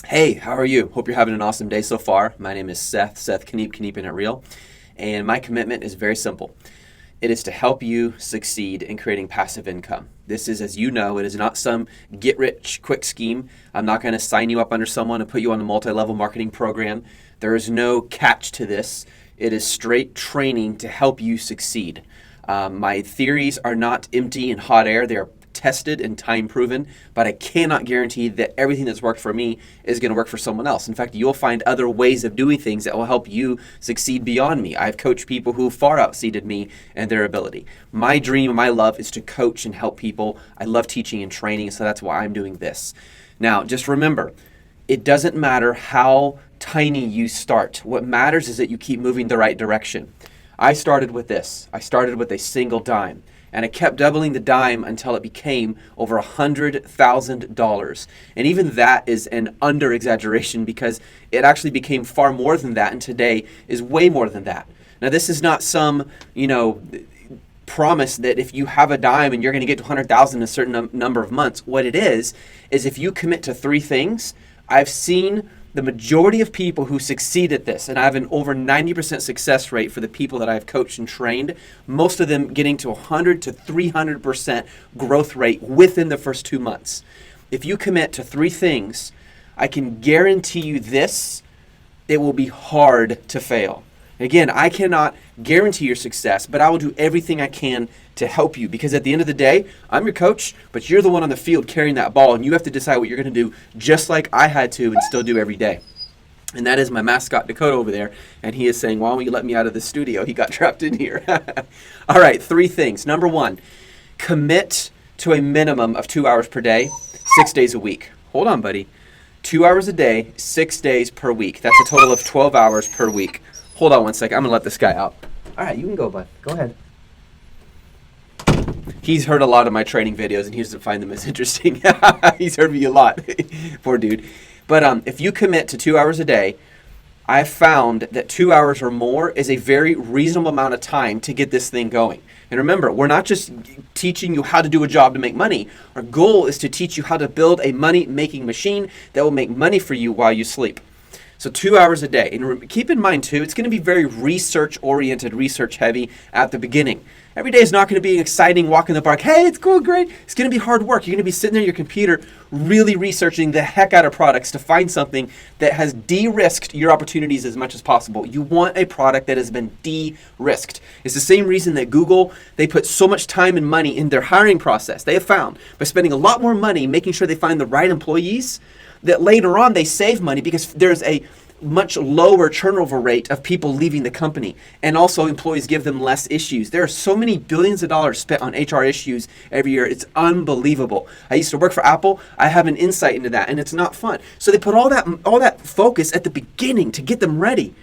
Hey, how are you? Hope you're having an awesome day so far. My name is Seth Keeping It Real, and my commitment is very simple. It is to help you succeed in creating passive income. This is, as you know, it is not some get-rich-quick scheme. I'm not going to sign you up under someone and put you on a multi-level marketing program. There is no catch to this. It is straight training to help you succeed. My theories are not empty and hot air. They are tested and time proven, but I cannot guarantee that everything that's worked for me is going to work for someone else. In fact, you'll find other ways of doing things that will help you succeed beyond me. I've coached people who far outseeded me and their ability. My dream, my love is to coach and help people. I love teaching and training, so that's why I'm doing this. Now, just remember, it doesn't matter how tiny you start. What matters is that you keep moving the right direction. I started with this. I started with a single dime. And I kept doubling the dime until it became over $100,000. And even that is an under-exaggeration because it actually became far more than that, and today is way more than that. Now, this is not some, promise that if you have a dime and you're going to get to 100,000 in a certain number of months. What it is if you commit to three things. I've seen the majority of people who succeed at this, and I have an over 90% success rate for the people that I've coached and trained, most of them getting to 100 to 300% growth rate within the first 2 months. If you commit to three things, I can guarantee you this, it will be hard to fail. Again, I cannot guarantee your success, but I will do everything I can to help you because at the end of the day, I'm your coach, but you're the one on the field carrying that ball, and you have to decide what you're going to do just like I had to and still do every day. And that is my mascot, Dakota, over there, and he is saying, why don't you let me out of the studio? He got trapped in here. All right, three things. Number one, commit to a minimum of 2 hours per day, 6 days a week. Hold on, buddy. 2 hours a day, 6 days per week. That's a total of 12 hours per week. Hold on one second. I'm going to let this guy out. All right, you can go, bud. Go ahead. He's heard a lot of my training videos, and he doesn't find them as interesting. He's heard me a lot. Poor dude. But if you commit to 2 hours a day, I've found that 2 hours or more is a very reasonable amount of time to get this thing going. And remember, we're not just teaching you how to do a job to make money. Our goal is to teach you how to build a money-making machine that will make money for you while you sleep. So 2 hours a day. And keep in mind, too, it's going to be very research-oriented, research-heavy at the beginning. Every day is not going to be exciting, walk in the park, hey, it's going great. It's going to be hard work. You're going to be sitting there at your computer really researching the heck out of products to find something that has de-risked your opportunities as much as possible. You want a product that has been de-risked. It's the same reason that Google, they put so much time and money in their hiring process. They have found by spending a lot more money making sure they find the right employees, that later on they save money because there's a much lower turnover rate of people leaving the company. And also employees give them less issues. There are so many billions of dollars spent on HR issues every year. It's unbelievable. I used to work for Apple. I have an insight into that, and it's not fun. So they put all that focus at the beginning to get them ready.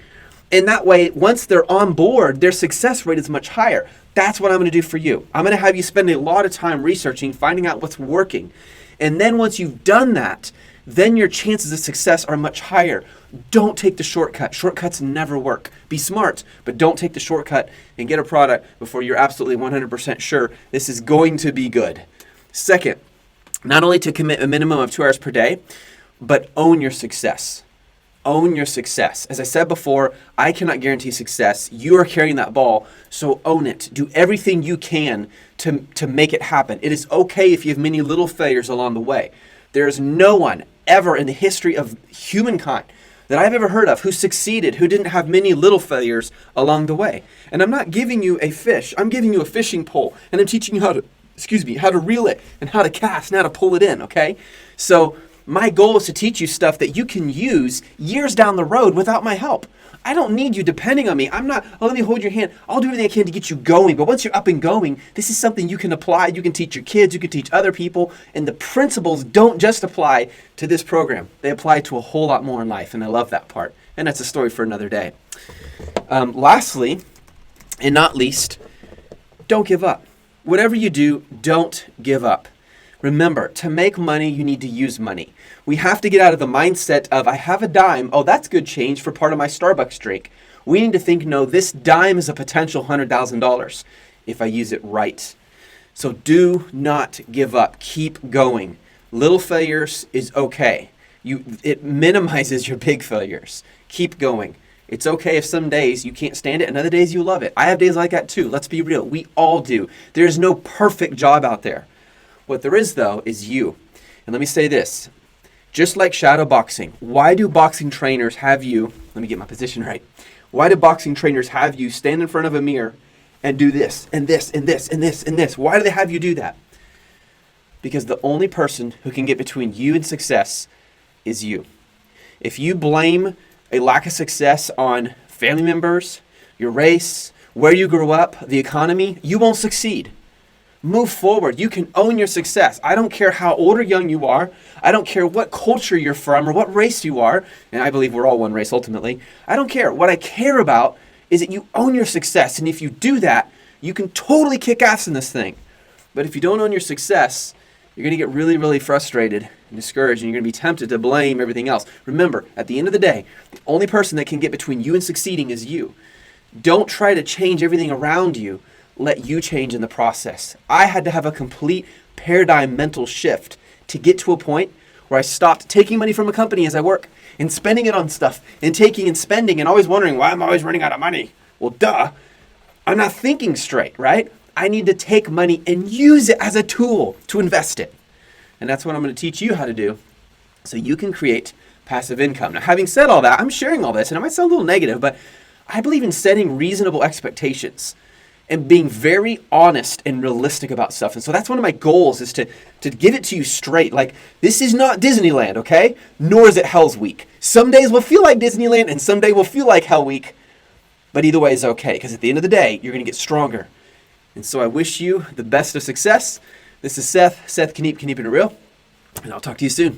And that way, once they're on board, their success rate is much higher. That's what I'm going to do for you. I'm going to have you spend a lot of time researching, finding out what's working. And then once you've done that, then your chances of success are much higher. Don't take the shortcut. Shortcuts never work. Be smart, but don't take the shortcut and get a product before you're absolutely 100% sure this is going to be good. Second, not only to commit a minimum of 2 hours per day, but own your success. Own your success. As I said before, I cannot guarantee success. You are carrying that ball, so own it. Do everything you can to make it happen. It is okay if you have many little failures along the way. There is no one ever in the history of humankind that I've ever heard of who succeeded, who didn't have many little failures along the way. And I'm not giving you a fish. I'm giving you a fishing pole, and I'm teaching you how to reel it and how to cast and how to pull it in, okay? So my goal is to teach you stuff that you can use years down the road without my help. I don't need you depending on me. I'm not, let me hold your hand. I'll do everything I can to get you going. But once you're up and going, this is something you can apply. You can teach your kids. You can teach other people. And the principles don't just apply to this program. They apply to a whole lot more in life. And I love that part. And that's a story for another day. Lastly, and not least, don't give up. Whatever you do, don't give up. Remember, to make money, you need to use money. We have to get out of the mindset of, I have a dime, oh, that's good change for part of my Starbucks drink. We need to think, no, this dime is a potential $100,000 if I use it right. So do not give up. Keep going. Little failures is okay. It minimizes your big failures. Keep going. It's okay if some days you can't stand it and other days you love it. I have days like that too. Let's be real. We all do. There's no perfect job out there. What there is, though, is you. And let me say this. Just like shadow boxing, why do boxing trainers have you, let me get my position right. Why do boxing trainers have you stand in front of a mirror and do this and this and this and this and this? Why do they have you do that? Because the only person who can get between you and success is you. If you blame a lack of success on family members, your race, where you grew up, the economy, you won't succeed. Move forward. You can own your success. I don't care how old or young you are. I don't care what culture you're from or what race you are. And I believe we're all one race ultimately. I don't care. What I care about is that you own your success. And if you do that, you can totally kick ass in this thing. But if you don't own your success, you're going to get really, really frustrated and discouraged, and you're going to be tempted to blame everything else. Remember, at the end of the day, the only person that can get between you and succeeding is you. Don't try to change everything around you. Let you change in the process. I had to have a complete paradigm mental shift to get to a point where I stopped taking money from a company as I work and spending it on stuff and taking and spending and always wondering why I'm always running out of money. Well, duh. I'm not thinking straight, right? I need to take money and use it as a tool to invest it. And that's what I'm going to teach you how to do so you can create passive income. Now, having said all that, I'm sharing all this, and it might sound a little negative, but I believe in setting reasonable expectations and being very honest and realistic about stuff. And so that's one of my goals, is to give it to you straight. Like, this is not Disneyland, okay? Nor is it Hell's Week. Some days will feel like Disneyland and some days will feel like Hell Week. But either way is okay, because at the end of the day, you're going to get stronger. And so I wish you the best of success. This is Seth. Seth, keep it real. And I'll talk to you soon.